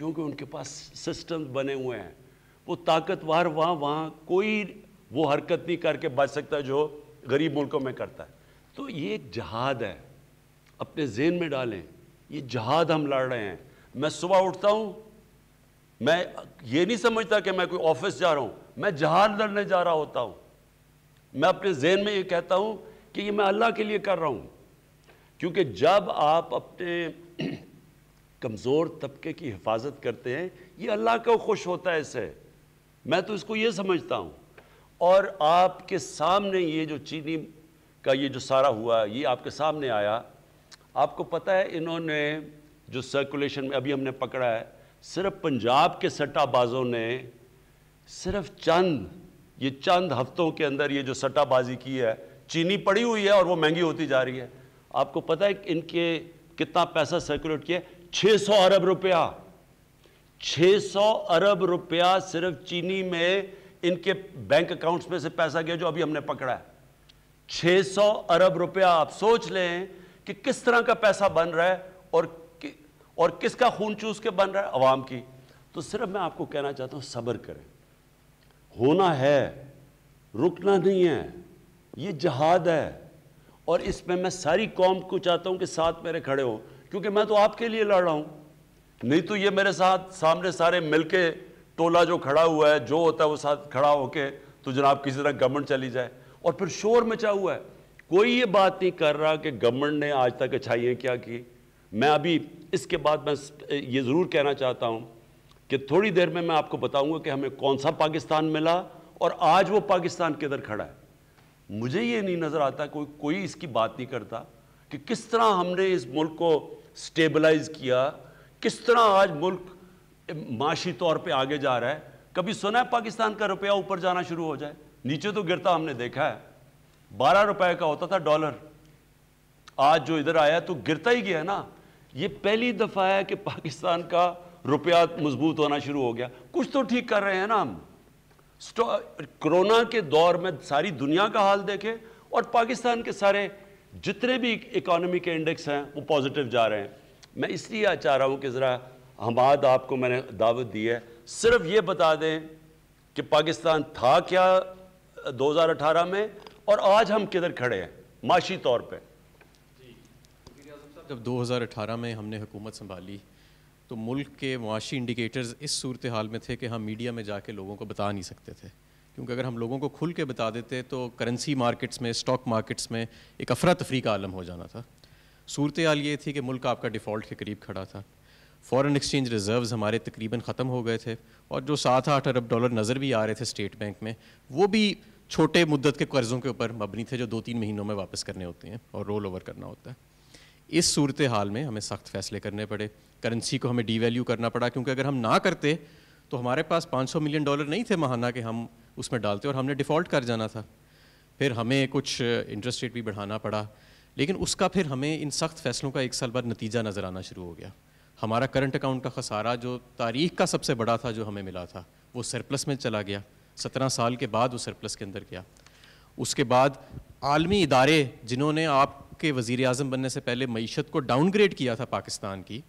کیونکہ ان کے پاس سسٹم بنے ہوئے ہیں. وہ طاقتور وہاں کوئی وہ حرکت نہیں کر کے بچ سکتا جو غریب ملکوں میں کرتا ہے. تو یہ ایک جہاد ہے, اپنے ذہن میں ڈالیں, یہ جہاد ہم لڑ رہے ہیں. میں صبح اٹھتا ہوں, میں یہ نہیں سمجھتا کہ میں کوئی آفس جا رہا ہوں, میں جہاد لڑنے جا رہا ہوتا ہوں. میں اپنے ذہن میں یہ کہتا ہوں کہ یہ میں اللہ کے لیے کر رہا ہوں. کیونکہ جب آپ اپنے کمزور طبقے کی حفاظت کرتے ہیں, یہ اللہ کو خوش ہوتا ہے اس سے. میں تو اس کو یہ سمجھتا ہوں. اور آپ کے سامنے یہ جو چینی کا یہ جو سارا ہوا, یہ آپ کے سامنے آیا. آپ کو پتہ ہے انہوں نے جو سرکولیشن میں ابھی ہم نے پکڑا ہے, صرف پنجاب کے سٹہ بازوں نے صرف چند ہفتوں کے اندر یہ جو سٹہ بازی کی ہے, چینی پڑی ہوئی ہے اور وہ مہنگی ہوتی جا رہی ہے. آپ کو پتہ ہے ان کے کتنا پیسہ سرکولیٹ کیا ہے؟ 600 ارب روپیہ. 600 ارب روپیہ صرف چینی میں ان کے بینک اکاؤنٹس میں سے پیسہ گیا جو ابھی ہم نے پکڑا ہے. 600 ارب روپیہ. آپ سوچ لیں کہ کس طرح کا پیسہ بن رہا ہے اور کس کا خون چوس کے بن رہا ہے, عوام کی. تو صرف میں آپ کو کہنا چاہتا ہوں صبر کریں, ہونا ہے, رکنا نہیں ہے. یہ جہاد ہے اور اس میں میں ساری قوم کو چاہتا ہوں کہ ساتھ میرے کھڑے ہوں, کیونکہ میں تو آپ کے لیے لڑ رہا ہوں. نہیں تو یہ میرے ساتھ سامنے سارے مل کے ٹولہ جو کھڑا ہوا ہے, جو ہوتا ہے وہ ساتھ کھڑا ہو کے تو جناب کسی طرح گورنمنٹ چلی جائے اور پھر شور مچا ہوا ہے. کوئی یہ بات نہیں کر رہا کہ گورنمنٹ نے آج تک اچھائیاں کیا کی. میں ابھی اس کے بعد میں یہ ضرور کہنا چاہتا ہوں کہ تھوڑی دیر میں آپ کو بتاؤں گا کہ ہمیں کون سا پاکستان ملا اور آج وہ پاکستان کدھر کھڑا ہے. مجھے یہ نہیں نظر آتا, کوئی اس کی بات نہیں کرتا کہ کس طرح ہم نے اس ملک کو سٹیبلائز کیا, کس طرح آج ملک معاشی طور پہ آگے جا رہا ہے. کبھی سنا ہے پاکستان کا روپیہ اوپر جانا شروع ہو جائے؟ نیچے تو گرتا ہم نے دیکھا ہے. 12 روپے کا ہوتا تھا ڈالر, آج جو ادھر آیا تو گرتا ہی گیا نا. یہ پہلی دفعہ ہے کہ پاکستان کا روپیہ مضبوط ہونا شروع ہو گیا. کچھ تو ٹھیک کر رہے ہیں نا ہم. کرونا کے دور میں ساری دنیا کا حال دیکھیں اور پاکستان کے سارے جتنے بھی اکانومی کے انڈیکس ہیں وہ پازیٹیو جا رہے ہیں. میں اس لیے چاہ رہا ہوں کہ ذرا حماد آپ کو میں نے دعوت دی ہے, صرف یہ بتا دیں کہ پاکستان تھا کیا 2018 میں اور آج ہم کدھر کھڑے ہیں معاشی طور پہ. جب 2018 میں ہم نے حکومت سنبھالی تو ملک کے معاشی انڈیکیٹرز اس صورتحال میں تھے کہ ہم میڈیا میں جا کے لوگوں کو بتا نہیں سکتے تھے, کیونکہ اگر ہم لوگوں کو کھل کے بتا دیتے تو کرنسی مارکیٹس میں, اسٹاک مارکیٹس میں ایک افراتفری کا عالم ہو جانا تھا. صورتحال یہ تھی کہ ملک آپ کا ڈیفالٹ کے قریب کھڑا تھا, فارن ایکسچینج ریزروز ہمارے تقریباً ختم ہو گئے تھے, اور جو 7-8 ارب ڈالر نظر بھی آ رہے تھے اسٹیٹ بینک میں وہ بھی چھوٹے مدت کے قرضوں کے اوپر مبنی تھے جو 2-3 مہینوں میں واپس کرنے ہوتے ہیں اور رول اوور کرنا ہوتا ہے. اس صورتحال میں ہمیں سخت فیصلے کرنے پڑے. کرنسی کو ہمیں ڈی ویلیو کرنا پڑا, کیونکہ اگر ہم نہ کرتے تو ہمارے پاس $500 ملین نہیں تھے ماہانہ کہ ہم اس میں ڈالتے اور ہم نے ڈیفالٹ کر جانا تھا. پھر ہمیں کچھ انٹرسٹ ریٹ بھی بڑھانا پڑا, لیکن اس کا پھر ہمیں ان سخت فیصلوں کا 1 سال بعد نتیجہ نظر آنا شروع ہو گیا. ہمارا کرنٹ اکاؤنٹ کا خسارہ جو تاریخ کا سب سے بڑا تھا جو ہمیں ملا تھا وہ سرپلس میں چلا گیا. 17 سال کے بعد وہ سرپلس کے اندر گیا. اس کے بعد عالمی ادارے جنہوں نے آپ کے وزیر اعظم بننے سے پہلے معیشت کو ڈاؤن گریڈ کیا تھا پاکستان کی,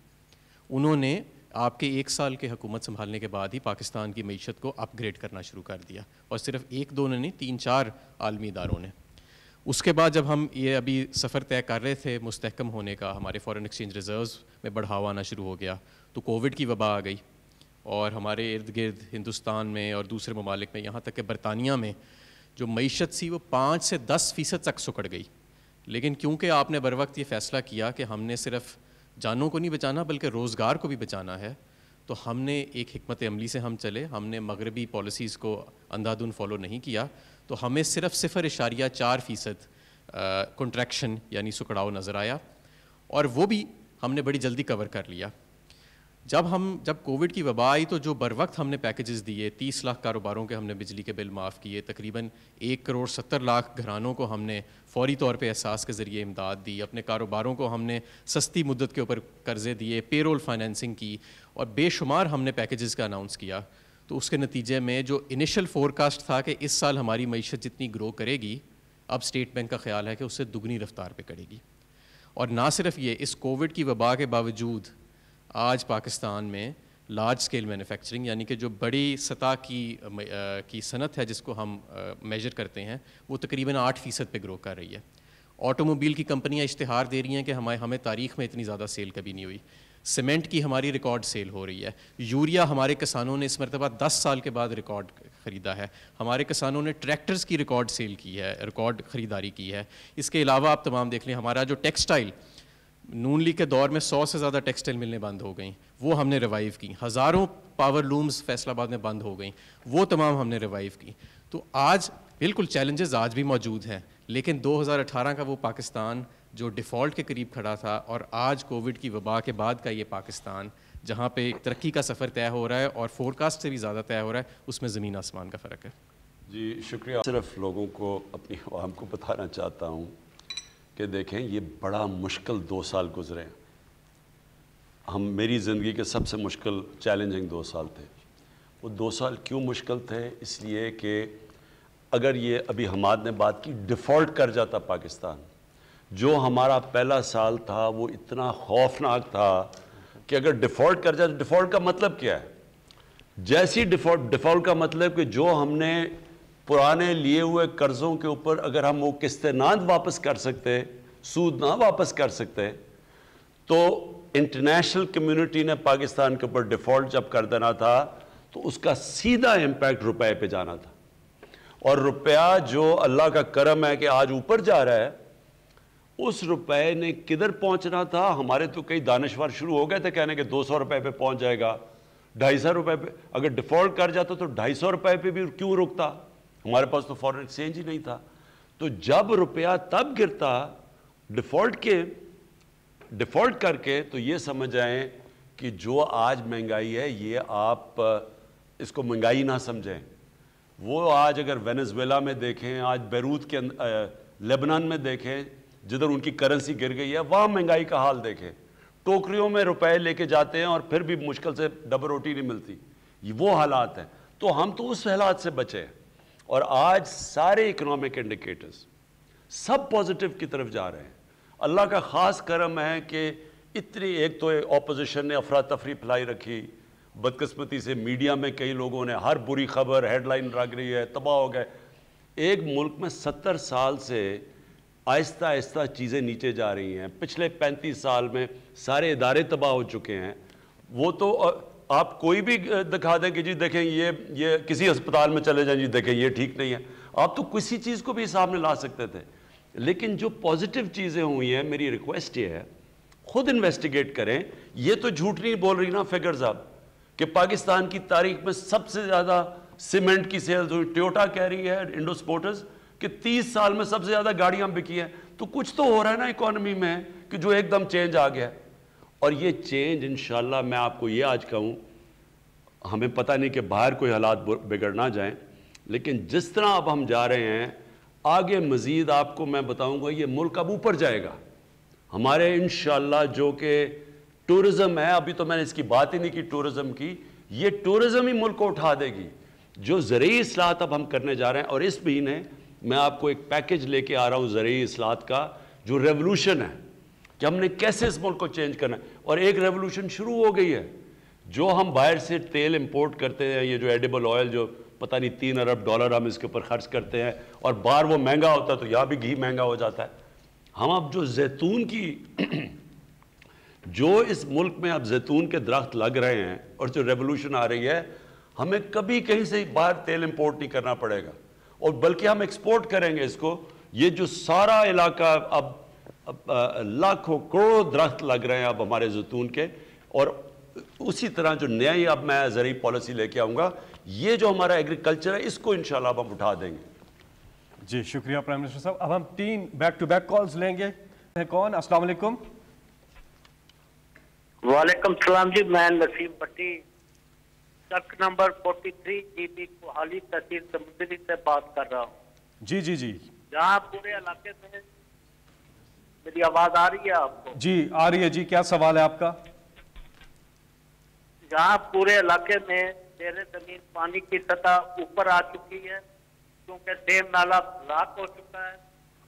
انہوں نے آپ کے 1 سال کے حکومت سنبھالنے کے بعد ہی پاکستان کی معیشت کو اپ گریڈ کرنا شروع کر دیا, اور صرف 1-2 نے نہیں 3-4 عالمی اداروں نے. اس کے بعد جب ہم یہ ابھی سفر طے کر رہے تھے مستحکم ہونے کا, ہمارے فارن ایکسچینج ریزروز میں بڑھاوا آنا شروع ہو گیا, تو کووڈ کی وبا آ گئی اور ہمارے ارد گرد ہندوستان میں اور دوسرے ممالک میں, یہاں تک کہ برطانیہ میں جو معیشت سی وہ 5 سے 10% تک سکڑ گئی. لیکن کیونکہ آپ نے بر وقت یہ فیصلہ کیا کہ ہم نے صرف جانوں کو نہیں بچانا بلکہ روزگار کو بھی بچانا ہے, تو ہم نے ایک حکمت عملی سے ہم چلے. ہم نے مغربی پالیسیز کو اندھا دھند فالو نہیں کیا, تو ہمیں صرف 0.4% کنٹریکشن یعنی سکڑاؤ نظر آیا, اور وہ بھی ہم نے بڑی جلدی کور کر لیا. جب کووڈ کی وبا آئی تو جو بر وقت ہم نے پیکیجز دیے, 30 لاکھ کاروباروں کے ہم نے بجلی کے بل معاف کیے, تقریباً 1.70 کروڑ گھرانوں کو ہم نے فوری طور پہ احساس کے ذریعے امداد دی, اپنے کاروباروں کو ہم نے سستی مدت کے اوپر قرضے دیے, پے رول فائنینسنگ کی, اور بے شمار ہم نے پیکیجز کا اناؤنس کیا. تو اس کے نتیجے میں جو انیشل فور کاسٹ تھا کہ اس سال ہماری معیشت جتنی گرو کرے گی, اب اسٹیٹ بینک کا خیال ہے کہ اس سے دگنی رفتار پہ کرے گی. اور نہ صرف یہ, اس کووڈ کی وبا کے باوجود آج پاکستان میں لارج سکیل مینوفیکچرنگ یعنی کہ جو بڑی سطح کی صنعت ہے جس کو ہم میجر کرتے ہیں وہ تقریباً 8% پہ گرو کر رہی ہے. آٹو موبائل کی کمپنیاں اشتہار دے رہی ہیں کہ ہمیں تاریخ میں اتنی زیادہ سیل کبھی نہیں ہوئی. سیمنٹ کی ہماری ریکارڈ سیل ہو رہی ہے. یوریا ہمارے کسانوں نے اس مرتبہ 10 سال کے بعد ریکارڈ خریدا ہے. ہمارے کسانوں نے ٹریکٹرز کی ریکارڈ سیل کی ہے, ریکارڈ خریداری کی ہے. اس کے علاوہ آپ تمام دیکھ لیں, ہمارا جو ٹیکسٹائل, نون لیگ کے دور میں 100 سے زیادہ ٹیکسٹائل ملیں بند ہو گئیں, وہ ہم نے ریوائیو کی. ہزاروں پاور لومز فیصل آباد میں بند ہو گئیں, وہ تمام ہم نے ریوائیو کی. تو آج بالکل چیلنجز آج بھی موجود ہیں, لیکن 2018 کا وہ پاکستان جو ڈیفالٹ کے قریب کھڑا تھا اور آج کووڈ کی وبا کے بعد کا یہ پاکستان جہاں پہ ایک ترقی کا سفر طے ہو رہا ہے اور فور کاسٹ سے بھی زیادہ طے ہو رہا ہے, اس میں زمین آسمان کا فرق ہے. جی شکریہ. صرف لوگوں کو, اپنی عوام کو بتانا چاہتا ہوں کہ دیکھیں یہ بڑا مشکل 2 سال گزرے ہیں. میری زندگی کے سب سے مشکل چیلنجنگ 2 سال تھے. وہ 2 سال کیوں مشکل تھے؟ اس لیے کہ اگر یہ ابھی حماد نے بات کی, ڈیفالٹ کر جاتا پاکستان, جو ہمارا پہلا سال تھا وہ اتنا خوفناک تھا کہ اگر ڈیفالٹ کر جاتا. ڈیفالٹ کا مطلب کیا ہے؟ جیسی ڈیفالٹ کا مطلب کہ جو ہم نے پرانے لیے ہوئے قرضوں کے اوپر اگر ہم وہ قسطیں نہ واپس کر سکتے, سود نہ واپس کر سکتے, تو انٹرنیشنل کمیونٹی نے پاکستان کے اوپر ڈیفالٹ جب کر دینا تھا تو اس کا سیدھا امپیکٹ روپے پہ جانا تھا. اور روپیہ جو اللہ کا کرم ہے کہ آج اوپر جا رہا ہے, اس روپے نے کدھر پہنچنا تھا. ہمارے تو کئی دانشور شروع ہو گئے تھے کہنے کہ 200 روپے پہ پہنچ جائے گا, 250 روپے پہ. اگر ڈیفالٹ کر جاتا تو 250 روپے پہ بھی کیوں رکتا؟ ہمارے پاس تو فورن ایکسچینج ہی نہیں تھا. تو جب روپیہ تب گرتا ڈیفالٹ کر کے, تو یہ سمجھ آئیں کہ جو آج مہنگائی ہے یہ آپ اس کو مہنگائی نہ سمجھیں. وہ آج اگر وینزویلا میں دیکھیں, آج بیروت کے لیبنان میں دیکھیں جدھر ان کی کرنسی گر گئی ہے, وہاں مہنگائی کا حال دیکھیں. ٹوکریوں میں روپے لے کے جاتے ہیں اور پھر بھی مشکل سے ڈبل روٹی نہیں ملتی. وہ حالات ہیں. تو ہم تو اس حالات سے بچے ہیں, اور آج سارے اکنامک انڈیکیٹرز سب پازیٹیو کی طرف جا رہے ہیں. اللہ کا خاص کرم ہے کہ اتنی, ایک تو اپوزیشن نے افراتفری پھیلائی رکھی, بدقسمتی سے میڈیا میں کئی لوگوں نے ہر بری خبر ہیڈ لائن رکھ رہی ہے, تباہ ہو گئے. ایک ملک میں 70 سال سے آہستہ آہستہ چیزیں نیچے جا رہی ہیں. پچھلے 35 سال میں سارے ادارے تباہ ہو چکے ہیں. وہ تو آپ کوئی بھی دکھا دیں کہ جی دیکھیں یہ کسی ہسپتال میں چلے جائیں, جی دیکھیں یہ ٹھیک نہیں ہے, آپ تو کسی چیز کو بھی سامنے لا سکتے تھے. لیکن جو پازیٹیو چیزیں ہوئی ہیں, میری ریکویسٹ یہ ہے خود انویسٹیگیٹ کریں. یہ تو جھوٹ نہیں بول رہی نا فگرز آپ, کہ پاکستان کی تاریخ میں سب سے زیادہ سیمنٹ کی سیلز ہوئی. ٹیوٹا کہہ رہی ہے, انڈو سپورٹرز, کہ 30 سال میں سب سے زیادہ گاڑیاں بکی ہیں. تو کچھ تو ہو رہا ہے نا اکانومی میں کہ جو ایک دم چینج آ گیا. اور یہ چینج انشاءاللہ, میں آپ کو یہ آج کہوں, ہمیں پتہ نہیں کہ باہر کوئی حالات بگڑ نہ جائیں, لیکن جس طرح اب ہم جا رہے ہیں آگے مزید آپ کو میں بتاؤں گا یہ ملک اب اوپر جائے گا. ہمارے انشاءاللہ جو کہ ٹورزم ہے, ابھی تو میں نے اس کی بات ہی نہیں کی ٹورزم کی, یہ ٹورزم ہی ملک کو اٹھا دے گی. جو زرعی اصلاحات اب ہم کرنے جا رہے ہیں, اور اس مہینے میں آپ کو ایک پیکج لے کے آ رہا ہوں زرعی اصلاحات کا, جو ریولوشن ہے کہ ہم نے کیسے اس ملک کو چینج کرنا ہے. اور ایک ریولوشن شروع ہو گئی ہے. جو ہم باہر سے تیل امپورٹ کرتے ہیں, یہ جو ایڈیبل آئل جو پتہ نہیں $3 ارب ہم اس کے اوپر خرچ کرتے ہیں, اور باہر وہ مہنگا ہوتا ہے تو یہاں بھی گھی مہنگا ہو جاتا ہے. ہم اب جو زیتون کی جو اس ملک میں اب زیتون کے درخت لگ رہے ہیں, اور جو ریولوشن آ رہی ہے, ہمیں کبھی کہیں سے باہر تیل امپورٹ نہیں کرنا پڑے گا, اور بلکہ ہم ایکسپورٹ کریں گے اس کو. یہ جو سارا علاقہ اب لاکھوں کروڑوں درخت لگ رہے ہیں اب ہمارے زیتون کے, اور اسی طرح جو نئی اب میں زرعی پالیسی لے کے آؤں گا, یہ جو ہمارا ایگریکلچر ہے اس کو انشاءاللہ اب ہم اٹھا دیں گے. جی شکریہ پرائم منسٹر صاحب. اب ہم 3 بیک ٹو بیک کالز لیں گے. کون؟ السلام علیکم. وعلیکم السلام جی, میں نسیم بٹی ٹرک نمبر 43 GB کوہالی تحصیل سمندری سے بات کر رہا ہوں. جی جی جی. جہاں پورے علاقے میں, میری آواز آ رہی ہے آپ کو؟ جی آ رہی ہے. جی کیا سوال ہے آپ کا؟ جہاں پورے علاقے میں زیر زمین پانی کی سطح اوپر آ چکی ہے کیونکہ ڈیم نالا بلاک ہو چکا ہے,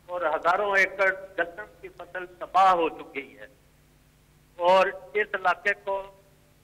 اور ہزاروں ایکڑ گندم کی فصل تباہ ہو چکی ہے, اور اس علاقے کو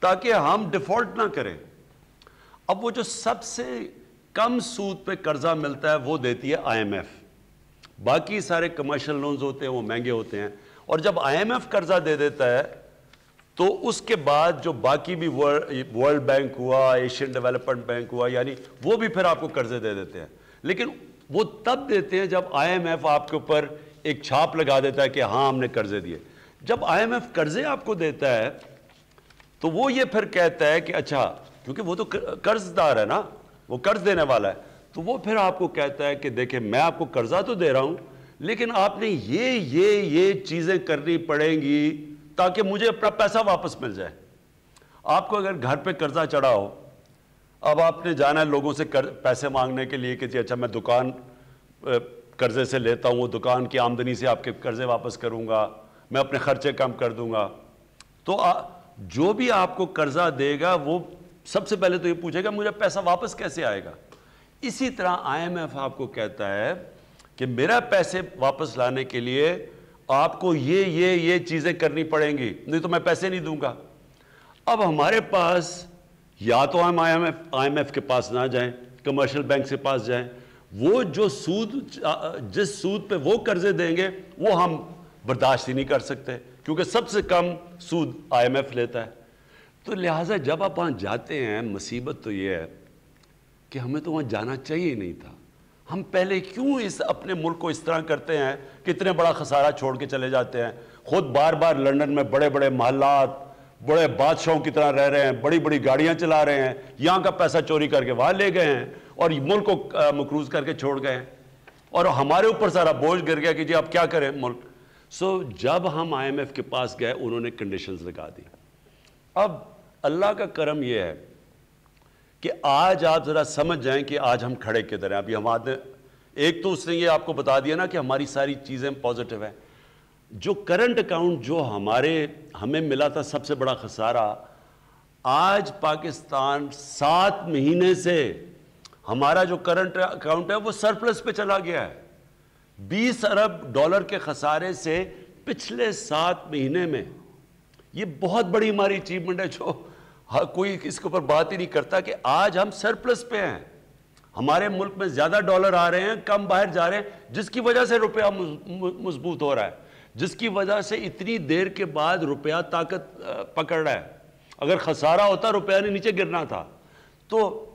تاکہ ہم ڈیفالٹ نہ کریں. اب وہ جو سب سے کم سود پہ قرضہ ملتا ہے وہ دیتی ہے آئی ایم ایف. باقی سارے کمرشل لونز ہوتے ہیں وہ مہنگے ہوتے ہیں, اور جب آئی ایم ایف قرضہ دے دیتا ہے تو اس کے بعد جو باقی بھی ورلڈ بینک ہوا, ایشین ڈیولپمنٹ بینک ہوا, یعنی وہ بھی پھر آپ کو قرضے دے دیتے ہیں. لیکن وہ تب دیتے ہیں جب آئی ایم ایف آپ کے اوپر ایک چھاپ لگا دیتا ہے کہ ہاں ہم نے قرضے دیے. جب آئی ایم ایف قرضے آپ کو دیتا ہے تو وہ یہ پھر کہتا ہے کہ اچھا, کیونکہ وہ تو قرض دار ہے نا, وہ قرض دینے والا ہے, تو وہ پھر آپ کو کہتا ہے کہ دیکھیں میں آپ کو قرضہ تو دے رہا ہوں لیکن آپ نے یہ چیزیں کرنی پڑیں گی تاکہ مجھے اپنا پیسہ واپس مل جائے. آپ کو اگر گھر پہ قرضہ چڑھا ہو, اب آپ نے جانا ہے لوگوں سے پیسے مانگنے کے لیے کہ جی اچھا میں دکان قرضے سے لیتا ہوں, وہ دکان کی آمدنی سے آپ کے قرضے واپس کروں گا, میں اپنے خرچے کم کر دوں گا. تو جو بھی آپ کو قرضہ دے گا وہ سب سے پہلے تو یہ پوچھے گا مجھے پیسہ واپس کیسے آئے گا. اسی طرح آئی ایم ایف آپ کو کہتا ہے کہ میرا پیسے واپس لانے کے لیے آپ کو یہ چیزیں کرنی پڑیں گی, نہیں تو میں پیسے نہیں دوں گا. اب ہمارے پاس یا تو ہم آئی ایم ایف کے پاس نہ جائیں, کمرشل بینک سے پاس جائیں, وہ جو جس سود پہ وہ قرضے دیں گے وہ ہم برداشت ہی نہیں کر سکتے کیونکہ سب سے کم سود آئی ایم ایف لیتا ہے. تو لہٰذا جب آپ وہاں جاتے ہیں, مصیبت تو یہ ہے کہ ہمیں تو وہاں جانا چاہیے ہی نہیں تھا. ہم پہلے کیوں اپنے ملک کو اس طرح کرتے ہیں کہ اتنے بڑا خسارہ چھوڑ کے چلے جاتے ہیں. خود بار بار لنڈن میں بڑے بڑے محلات, بڑے بادشاہوں کی طرح رہ رہے ہیں, بڑی بڑی گاڑیاں چلا رہے ہیں, یہاں کا پیسہ چوری کر کے وہاں لے گئے ہیں اور ملک کو مقروض کر کے چھوڑ گئے ہیں, اور ہمارے اوپر سارا بوجھ گر گیا کہ جی اب کیا کریں ملک. جب ہم آئی ایم ایف کے پاس گئے انہوں نے کنڈیشنز لگا دی. اب اللہ کا کرم یہ ہے کہ آج آپ ذرا سمجھ جائیں کہ آج ہم کھڑے کدھر ہیں. ابھی ہمارے ایک تو اس نے یہ آپ کو بتا دیا نا کہ ہماری ساری چیزیں پازیٹیو ہیں. جو کرنٹ اکاؤنٹ جو ہمیں ملا تھا سب سے بڑا خسارہ, آج پاکستان 7 مہینے سے ہمارا جو کرنٹ اکاؤنٹ ہے وہ سرپلس پہ چلا گیا ہے. 20 ارب ڈالر کے خسارے سے پچھلے 7 مہینے میں. یہ بہت بڑی ہماری اچیومنٹ ہے جو کوئی اس کے اوپر بات ہی نہیں کرتا کہ آج ہم سرپلس پہ ہیں. ہمارے ملک میں زیادہ ڈالر آ رہے ہیں, کم باہر جا رہے ہیں, جس کی وجہ سے روپیہ مضبوط ہو رہا ہے, جس کی وجہ سے اتنی دیر کے بعد روپیہ طاقت پکڑ رہا ہے. اگر خسارہ ہوتا روپیہ نے نیچے گرنا تھا. تو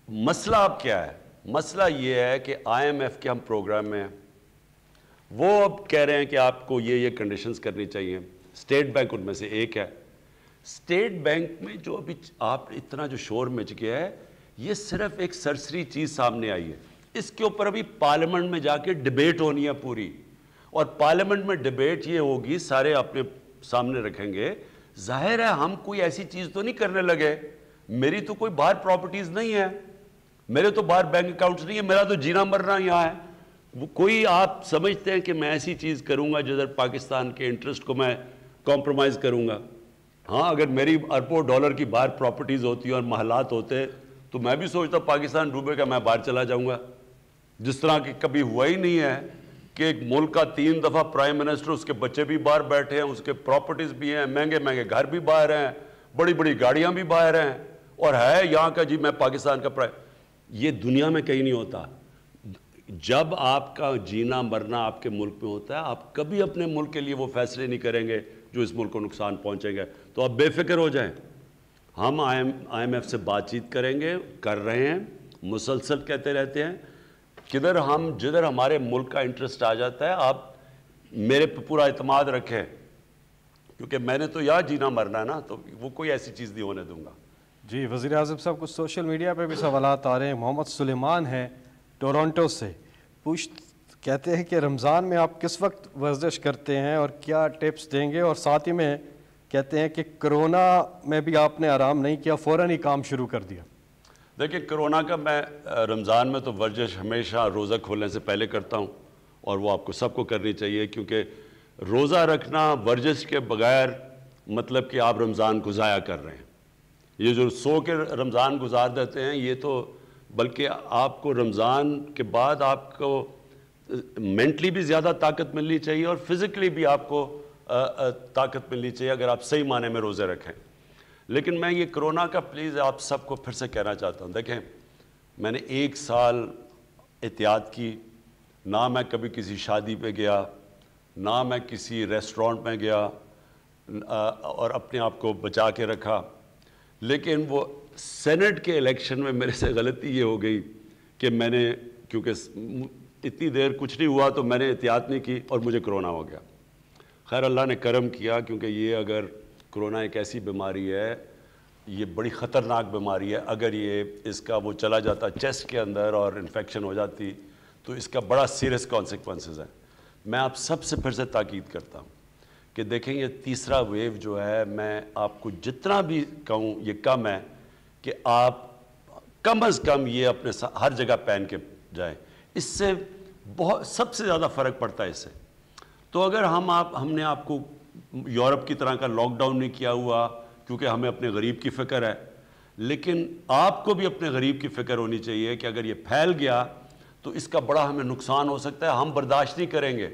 مسئلہ اب کیا ہے؟ مسئلہ یہ ہے کہ آئی ایم ایف کے ہم پروگرام میں وہ اب کہہ رہے ہیں کہ آپ کو یہ کنڈیشنز کرنی چاہیے. اسٹیٹ بینک ان میں سے ایک ہے. اسٹیٹ بینک میں جو ابھی آپ اتنا جو شور مچ گیا ہے, یہ صرف ایک سرسری چیز سامنے آئی ہے. اس کے اوپر ابھی پارلیمنٹ میں جا کے ڈیبیٹ ہونی ہے پوری, اور پارلیمنٹ میں ڈیبیٹ یہ ہوگی, سارے اپنے سامنے رکھیں گے. ظاہر ہے ہم کوئی ایسی چیز تو نہیں کرنے لگے, میری تو کوئی باہر پراپرٹیز نہیں ہے, میرے تو باہر بینک اکاؤنٹس نہیں ہے, میرا تو جینا مرنا یہاں ہے. وہ کوئی آپ سمجھتے ہیں کہ میں ایسی چیز کروں گا جدھر پاکستان کے انٹرسٹ کو میں کمپرومائز کروں گا؟ ہاں, اگر میری اربوں ڈالر کی باہر پراپرٹیز ہوتی اور محلات ہوتے تو میں بھی سوچتا پاکستان ڈوبے گا میں باہر چلا جاؤں گا. جس طرح کہ کبھی ہوا ہی نہیں ہے کہ ایک ملک کا 3 دفعہ پرائم منسٹر, اس کے بچے بھی باہر بیٹھے ہیں, اس کے پراپرٹیز بھی ہیں, مہنگے مہنگے گھر بھی باہر ہیں, بڑی بڑی گاڑیاں بھی باہر ہیں, اور ہے یہاں کا جی میں پاکستان کا پرائم. یہ دنیا میں کہیں نہیں ہوتا. جب آپ کا جینا مرنا آپ کے ملک میں ہوتا ہے, آپ کبھی اپنے ملک کے لیے وہ فیصلے نہیں کریں گے جو اس ملک کو نقصان پہنچیں گے. تو آپ بے فکر ہو جائیں. ہم آئی ایم ایف سے بات چیت کریں گے, کر رہے ہیں, مسلسل کہتے رہتے ہیں. جدھر ہمارے ملک کا انٹرسٹ آ جاتا ہے آپ میرے پہ پورا اعتماد رکھیں, کیونکہ میں نے تو یہاں جینا مرنا ہے نا, تو وہ کوئی ایسی چیز نہیں ہونے دوں گا. جی وزیر اعظم صاحب, کچھ سوشل میڈیا پہ بھی سوالات آ رہے ہیں. محمد سلیمان ہیں ٹورنٹو سے, کہتے ہیں کہ رمضان میں آپ کس وقت ورزش کرتے ہیں اور کیا ٹپس دیں گے, اور ساتھ ہی میں کہتے ہیں کہ کرونا میں بھی آپ نے آرام نہیں کیا, فوراً ہی کام شروع کر دیا. دیکھیں, کرونا کا میں رمضان میں تو ورزش ہمیشہ روزہ کھولنے سے پہلے کرتا ہوں, اور وہ آپ کو سب کو کرنی چاہیے, کیونکہ روزہ رکھنا ورزش کے بغیر مطلب کہ آپ رمضان کو ضائع کر رہے ہیں. یہ جو سو کے رمضان گزار دیتے ہیں, یہ تو بلکہ آپ کو رمضان کے بعد آپ کو مینٹلی بھی زیادہ طاقت ملنی چاہیے اور فزیکلی بھی آپ کو طاقت ملنی چاہیے اگر آپ صحیح معنی میں روزے رکھیں. لیکن میں یہ کرونا کا پلیز آپ سب کو پھر سے کہنا چاہتا ہوں، دیکھیں میں نے 1 سال احتیاط کی، نہ میں کبھی کسی شادی پہ گیا، نہ میں کسی ریسٹورنٹ میں گیا، اور اپنے آپ کو بچا کے رکھا. لیکن وہ سینٹ کے الیکشن میں میرے سے غلطی یہ ہو گئی کہ میں نے، کیونکہ اتنی دیر کچھ نہیں ہوا تو میں نے احتیاط نہیں کی اور مجھے کرونا ہو گیا. خیر اللہ نے کرم کیا، کیونکہ یہ اگر کرونا ایک ایسی بیماری ہے، یہ بڑی خطرناک بیماری ہے. اگر یہ اس کا وہ چلا جاتا چیسٹ کے اندر اور انفیکشن ہو جاتی تو اس کا بڑا سیریس کانسیکوینسز ہیں. میں آپ سب سے پھر سے تاکید کرتا ہوں کہ دیکھیں یہ تیسرا ویو جو ہے، میں آپ کو جتنا بھی کہوں یہ کم ہے کہ آپ کم از کم یہ اپنے ہر جگہ پہن کے جائیں. اس سے بہت سب سے زیادہ فرق پڑتا ہے اس سے. تو اگر ہم نے آپ کو یورپ کی طرح کا لاک ڈاؤن نہیں کیا ہوا کیونکہ ہمیں اپنے غریب کی فکر ہے، لیکن آپ کو بھی اپنے غریب کی فکر ہونی چاہیے کہ اگر یہ پھیل گیا تو اس کا بڑا ہمیں نقصان ہو سکتا ہے. ہم برداشت نہیں کریں گے،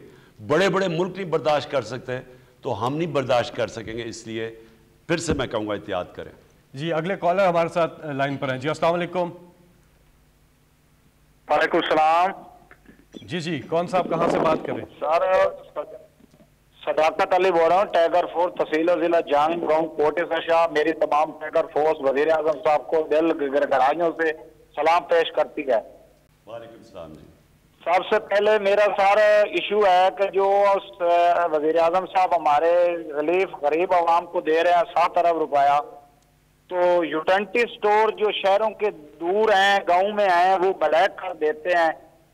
بڑے بڑے ملک نہیں برداشت کر سکتے تو ہم نہیں برداشت کر سکیں گے. اس لیے پھر سے میں کہوں گا احتیاط کریں. جی اگلے کالر ہمارے ساتھ لائن پر ہیں. جی السلام علیکم. وعلیکم السلام. جی کون صاحب کہاں سے بات کر رہے ہیں؟ سر صداقت علی بول رہا ہوں، ٹائیگر فورس تحصیل ضلع جانگ گاؤں کوٹے سے. شاہ میری تمام ٹائیگر فورس وزیر اعظم صاحب کو دل گہرائیوں سے سلام پیش کرتی ہے. وعلیکم السلام. جی سب سے پہلے میرا سارا ایشو ہے کہ جو وزیر اعظم صاحب ہمارے غریب عوام کو دے رہے ہیں 7 ارب روپیہ، تو یوٹینٹی سٹور جو شہروں کے دور ہیں، گاؤں میں ہیں، وہ بلیک کر دیتے ہیں.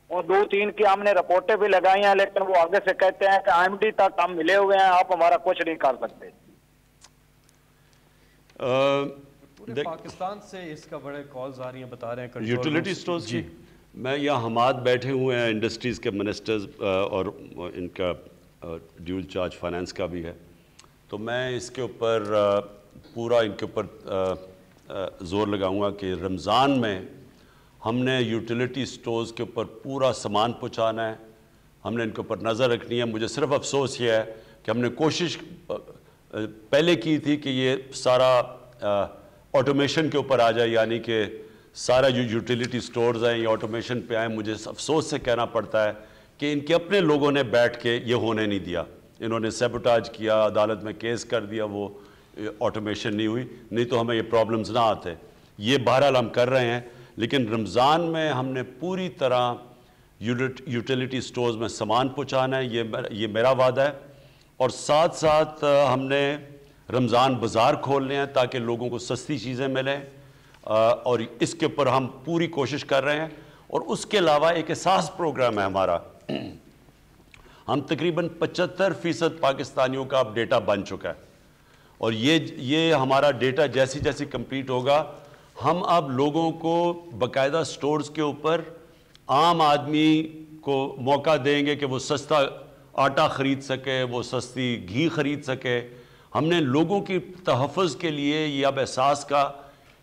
اور 2-3 کی ہم نے رپورٹیں بھی لگائی ہیں، لیکن وہ آگے سے کہتے ہیں کہ IMD تک ہم ملے ہوئے ہیں، آپ ہمارا کچھ نہیں کر سکتے. پورے پاکستان سے اس کا بڑے کالز آ رہی ہیں، بتا رہے ہیں یوٹیلیٹی سٹورز. جی میں یہاں حماد بیٹھے ہوئے ہیں، انڈسٹریز کے منسٹرز اور ان کا ڈیول چارج فائنانس کا بھی ہے، تو میں اس کے اوپر پورا ان کے اوپر زور لگاؤں گا کہ رمضان میں ہم نے یوٹیلیٹی سٹورز کے اوپر پورا سامان پہنچانا ہے، ہم نے ان کے اوپر نظر رکھنی ہے. مجھے صرف افسوس یہ ہے کہ ہم نے کوشش پہلے کی تھی کہ یہ سارا آٹومیشن کے اوپر آ جائے، یعنی کہ سارا جو یوٹیلیٹی سٹورز ہیں یہ آٹومیشن پہ آئیں. مجھے افسوس سے کہنا پڑتا ہے کہ ان کے اپنے لوگوں نے بیٹھ کے یہ ہونے نہیں دیا. انہوں نے سیبوٹاج کیا، عدالت میں کیس کر دیا، وہ آٹومیشن نہیں ہوئی، نہیں تو ہمیں یہ پرابلمز نہ آتے. یہ بہرحال ہم کر رہے ہیں، لیکن رمضان میں ہم نے پوری طرح یوٹیلیٹی سٹورز میں سامان پہنچانا ہے، یہ میرا وعدہ ہے. اور ساتھ ساتھ ہم نے رمضان بازار کھولنے ہیں تاکہ لوگوں کو سستی چیزیں ملیں، اور اس کے اوپر ہم پوری کوشش کر رہے ہیں. اور اس کے علاوہ ایک احساس پروگرام ہے ہمارا. ہم تقریباً 75% پاکستانیوں کا اب ڈیٹا بن چکا ہے، اور یہ ہمارا ڈیٹا جیسی جیسی کمپلیٹ ہوگا ہم اب لوگوں کو باقاعدہ سٹورز کے اوپر عام آدمی کو موقع دیں گے کہ وہ سستا آٹا خرید سکے، وہ سستی گھی خرید سکے. ہم نے لوگوں کی تحفظ کے لیے یہ اب احساس کا،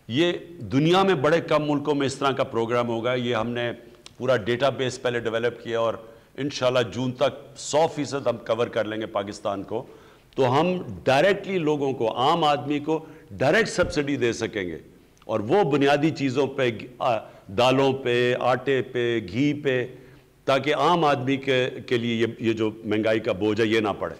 یہ دنیا میں بڑے کم ملکوں میں اس طرح کا پروگرام ہوگا. یہ ہم نے پورا ڈیٹا بیس پہلے ڈیولپ کیا اور انشاءاللہ جون تک 100% ہم کور کر لیں گے پاکستان کو. تو ہم ڈائریکٹلی لوگوں کو، عام آدمی کو ڈائریکٹ سبسڈی دے سکیں گے، اور وہ بنیادی چیزوں پہ، دالوں پہ، آٹے پہ، گھی پہ، تاکہ عام آدمی کے لیے یہ جو مہنگائی کا بوجھ ہے یہ نہ پڑے.